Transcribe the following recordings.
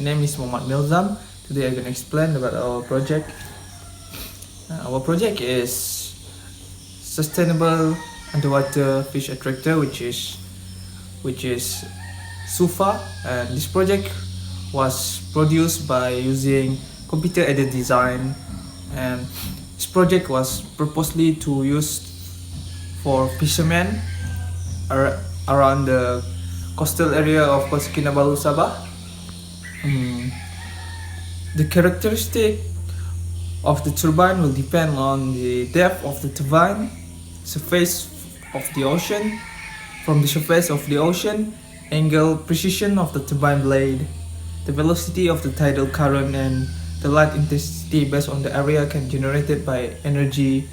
name is Muhammad Milzam. Today I'm going to explain about our project. Our project is sustainable underwater fish attractor, which is SUFA, and this project was produced by using computer-aided design, and this project was purposely to use for fishermen around the coastal area of Kota Kinabalu, Sabah. The characteristic of the turbine will depend on the depth of the turbine, surface of the ocean, from the surface of the ocean, angle, precision of the turbine blade, the velocity of the tidal current, and the light intensity based on the area can generated by energy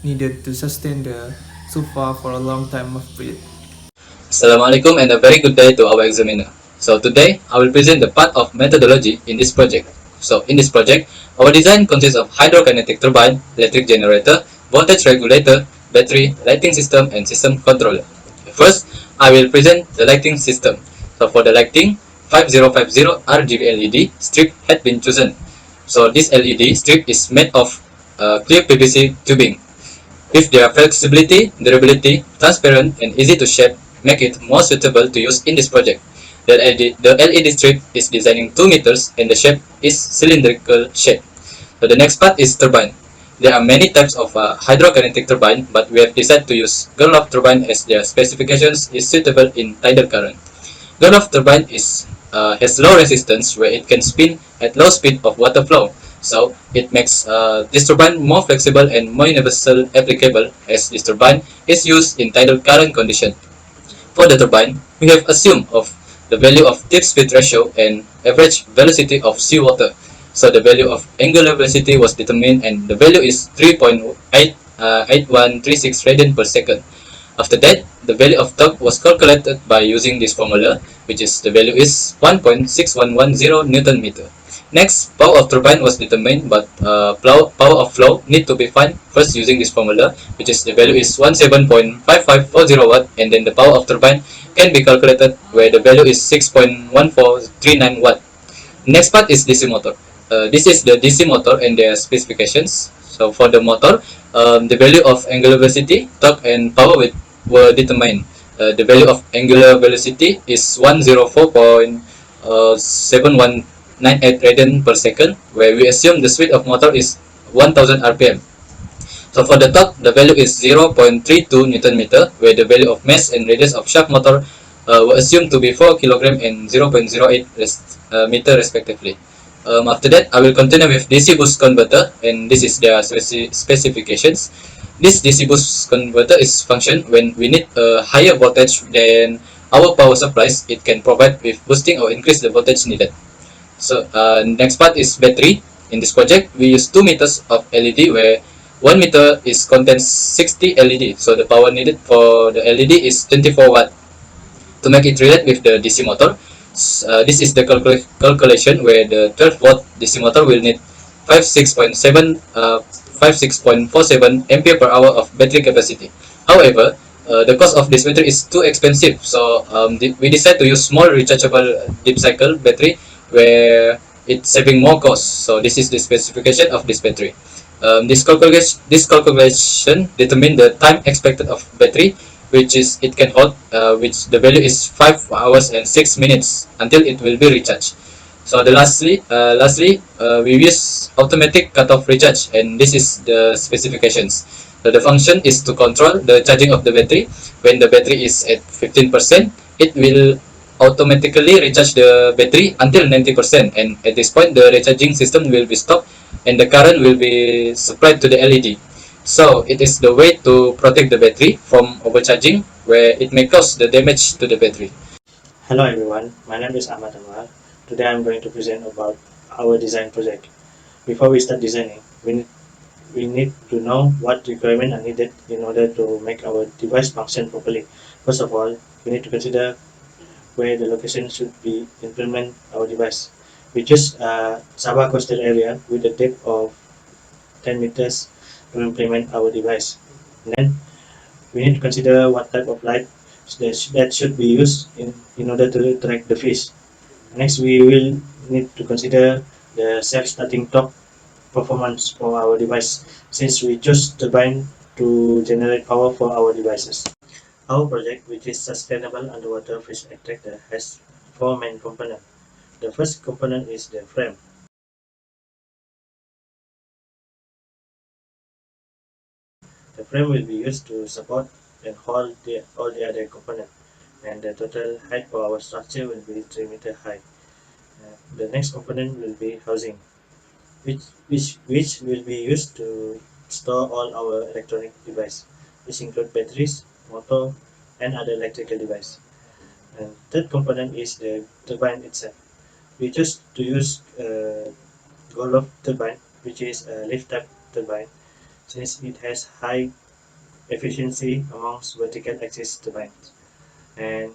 needed to sustain the SUFA for a long time of period. Assalamualaikum and a very good day to our examiner. So today I will present the part of methodology in this project. So in this project, our design consists of hydrokinetic turbine, electric generator, voltage regulator, battery, lighting system and system controller. First, I will present the lighting system. So for the lighting, 5050 RGB LED strip had been chosen. So this LED strip is made of clear PVC tubing. With their flexibility, durability, transparent and easy to shape, make it more suitable to use in this project. The LED strip is designing 2 meters and the shape is cylindrical shape. So the next part is turbine. There are many types of hydrokinetic turbine, but we have decided to use Gerloff turbine as their specifications is suitable in tidal current. Gerloff turbine has low resistance where it can spin at low speed of water flow. So it makes this turbine more flexible and more universal applicable as this turbine is used in tidal current condition. For the turbine, we have assumed of the value of tip speed ratio and average velocity of seawater. So the value of angular velocity was determined and the value is 3.8136 radian per second. After that, the value of torque was calculated by using this formula, which is the value is 1.6110 Newton meter. Next, power of turbine was determined, but power of flow need to be found first using this formula, which is the value is 17.5540 watt, and then the power of turbine can be calculated where the value is 6.1439 watt. Next part is DC motor. This is the DC motor and their specifications. So for the motor, the value of angular velocity, torque and power were determined. The value of angular velocity is 104.7198 radian per second, where we assume the speed of motor is 1000 rpm. So for the torque, the value is 0.32 Newton meter, where the value of mass and radius of shaft motor were assumed to be 4 kg and 0.08 meter respectively. After that, I will continue with DC boost converter, and this is their specifications. This DC boost converter is function when we need a higher voltage than our power supplies. It can provide with boosting or increase the voltage needed. So next part is battery. In this project, we use 2 meters of LED where 1 meter is contains 60 LED. So the power needed for the LED is 24 watt. To make it relate with the DC motor, this is the calculation where the 12 watt DC motor will need 56.47 ampere per hour of battery capacity. However, the cost of this battery is too expensive, so we decided to use small rechargeable deep cycle battery where it's saving more cost. So this is the specification of this battery. This calculation determine the time expected of battery, which is it can hold, which the value is 5 hours and 6 minutes until it will be recharged. So lastly, we use automatic cutoff recharge, and this is the specifications. So the function is to control the charging of the battery. When the battery is at 15%, it will automatically recharge the battery until 90%, and at this point the recharging system will be stopped and the current will be supplied to the LED. So it is the way to protect the battery from overcharging, where it may cause the damage to the battery. Hello everyone, my name is Ahmad Amar. Today I am going to present about our design project. Before we start designing, we need to know what requirements are needed in order to make our device function properly. First of all, we need to consider where the location should be implement our device. We choose Sabah coastal area with a depth of 10 meters to implement our device. And then we need to consider what type of light that should be used in order to attract the fish. Next, we will need to consider the self-starting torque performance for our device, since we choose turbine to generate power for our devices. Our project, which is sustainable underwater fish extractor, has four main components. The first component is the frame. The frame will be used to support and hold all the other components, and the total height for our structure will be 3 meter high. The next component will be housing, which will be used to store all our electronic device, which include batteries, motor, and other electrical device. And third component is the turbine itself. We choose to use Golov turbine, which is a lift type turbine, since it has high efficiency amongst vertical axis turbines. And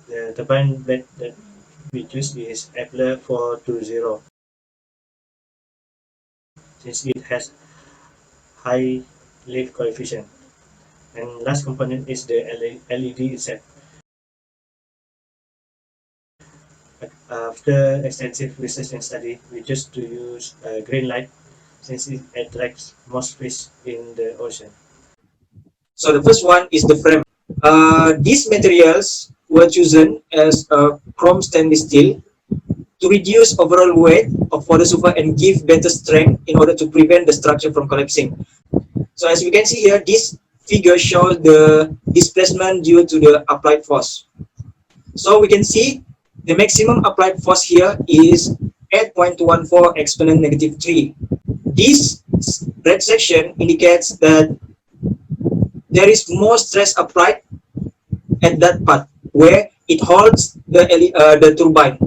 the turbine blade that we choose is Epler 420, since it has high lift coefficient. And last component is the LED itself. After extensive research and study, we choose to use green light, since it attracts most fish in the ocean. So the first one is the frame. These materials were chosen as chrome stainless steel to reduce overall weight of photosulfur and give better strength in order to prevent the structure from collapsing. So as you can see here, this figure shows the displacement due to the applied force. So we can see the maximum applied force here is 8.214 exponent negative 3. This red section indicates that there is more stress applied at that part where it holds the turbine.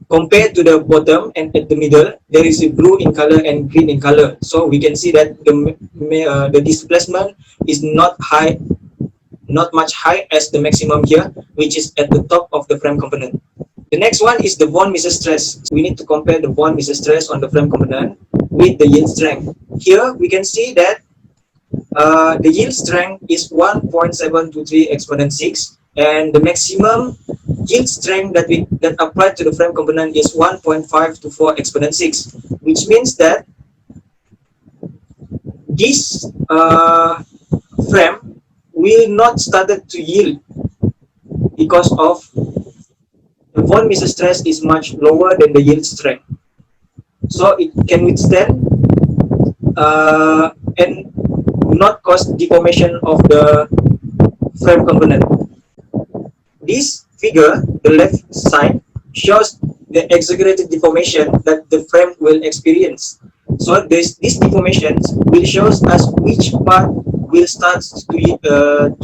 Compared to the bottom and at the middle, there is a blue in color and green in color. So we can see that the displacement is not much high as the maximum here, which is at the top of the frame component. The next one is the von Mises stress. We need to compare the von Mises stress on the frame component with the yield strength. Here we can see that the yield strength is 1.723 exponent 6, and the maximum yield strength that applied to the frame component is 1.524 exponent 6, which means that this frame will not started to yield because of the von Mises stress is much lower than the yield strength, so it can withstand and not cause deformation of the frame component. This figure, the left side, shows the exaggerated deformation that the frame will experience. So these deformations will show us which part will start to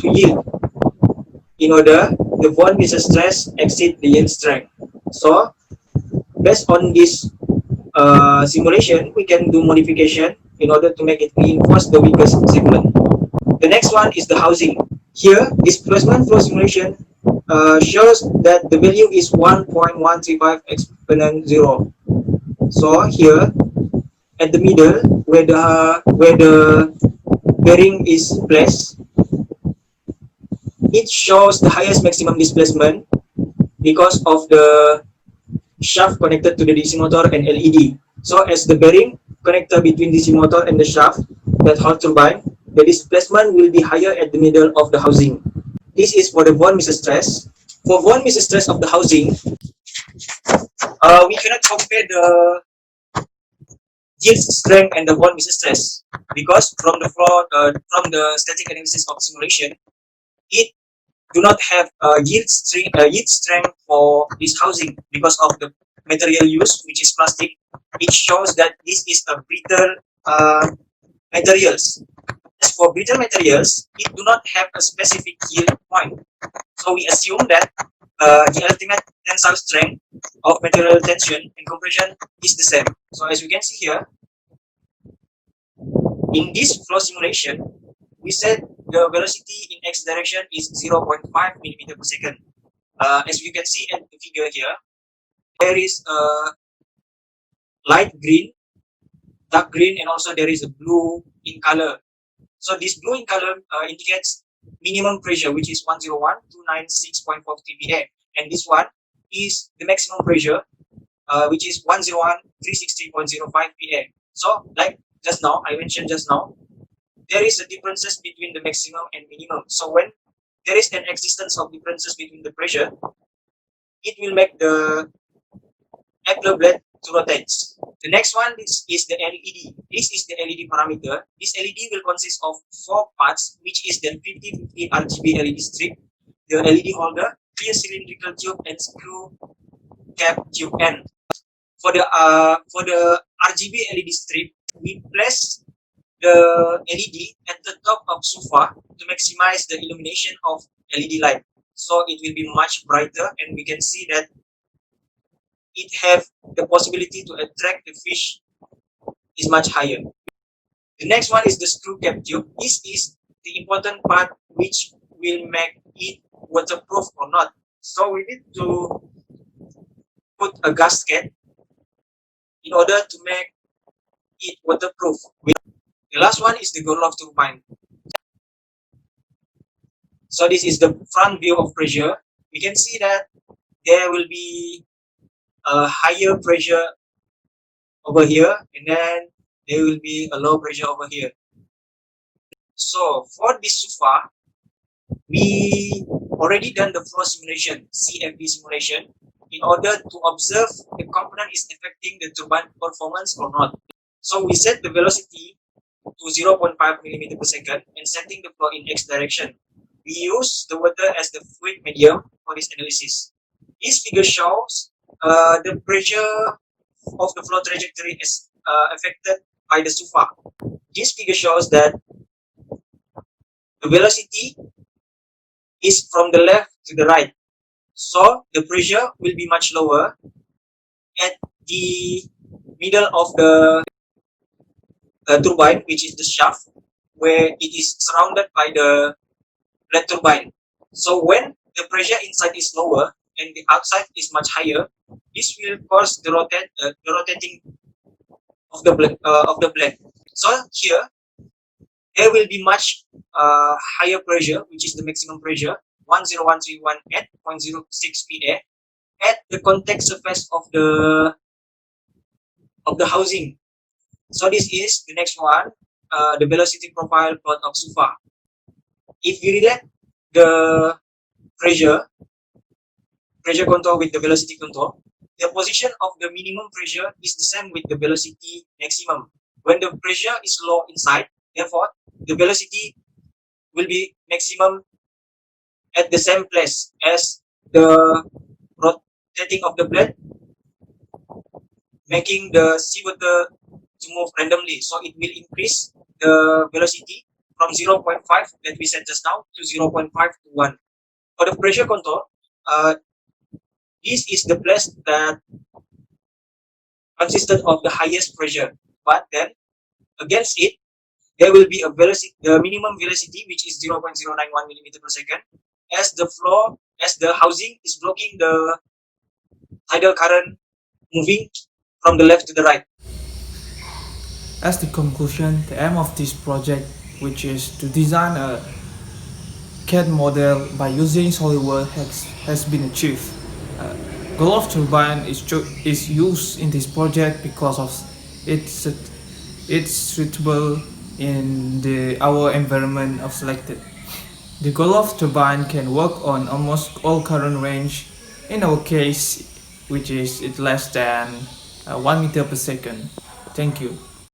yield in order the von Mises stress exceed the yield strength. So based on this simulation, we can do modification in order to make it reinforce the weakest segment. The next one is the housing. Here, displacement flow simulation shows that the value is 1.135 exponent 0. So here, at the middle, where the bearing is placed, it shows the highest maximum displacement because of the shaft connected to the DC motor and LED. So as the bearing connector between DC motor and the shaft that hold turbine, the displacement will be higher at the middle of the housing. This is for the von Mises stress. For von Mises stress of the housing, we cannot compare the yield strength and the von Mises stress because from the static analysis of simulation, it do not have yield strength for this housing because of the material used, which is plastic. It shows that this is a brittle materials. As for brittle materials, it do not have a specific yield point. So we assume that the ultimate tensile strength of material tension and compression is the same. So as we can see here, in this flow simulation, we said the velocity in x direction is 0.5 millimeter per second. As you can see at the figure here, there is a light green, dark green, and also there is a blue in color. So this blue in color indicates minimum pressure, which is 101,296.4 TPa, and this one is the maximum pressure, which is 101.360.05 PA. So, like just now, I mentioned just now, there is a differences between the maximum and minimum. So when there is an existence of differences between the pressure, it will make the Appler blade to rotate. The next one is the LED. This is the LED parameter. This LED will consist of 4 parts, which is the 50/50 RGB LED strip, the LED holder, clear cylindrical tube, and screw cap tube end. For the RGB LED strip, we place the LED at the top of sofa to maximize the illumination of LED light. So it will be much brighter, and we can see that it have the possibility to attract the fish is much higher. The next one is the screw cap tube. This is the important part which will make it waterproof or not. So we need to put a gasket in order to make it waterproof. The last one is the Gorlov turbine. So this is the front view of pressure. We can see that there will be a higher pressure over here, and then there will be a low pressure over here. So for this sofa, we already done the flow simulation, CFD simulation, in order to observe the component is affecting the turbine performance or not. So we set the velocity to 0.5 mm per second and setting the flow in X direction. We use the water as the fluid medium for this analysis. This figure shows the pressure of the flow trajectory is affected by the sofa. This figure shows that the velocity is from the left to the right. So the pressure will be much lower at the middle of the turbine, which is the shaft, where it is surrounded by the blade turbine. So when the pressure inside is lower and the outside is much higher, this will cause the rotating of the blade. So here there will be much higher pressure, which is the maximum pressure, 10131 at 0.06 PA at the contact surface of the housing. So this is the next one, the velocity profile plot of sofa. If we relate the pressure contour with the velocity contour, the position of the minimum pressure is the same with the velocity maximum. When the pressure is low inside, therefore the velocity will be maximum at the same place as the rotating of the blade, making the seawater to move randomly. So it will increase the velocity from 0.5 that we said just now to 0.5 to 1. For the pressure contour, this is the place that consisted of the highest pressure, but then against it there will be a velocity, the minimum velocity, which is 0.091 mm per second, as the housing is blocking the tidal current moving from the left to the right. As the conclusion, the aim of this project, which is to design a CAD model by using SolidWorks, has been achieved. Gorlov turbine is used in this project because of it's suitable in our environment of selected. The Gorlov turbine can work on almost all current range. In our case, which is less than 1 meter per second. Thank you.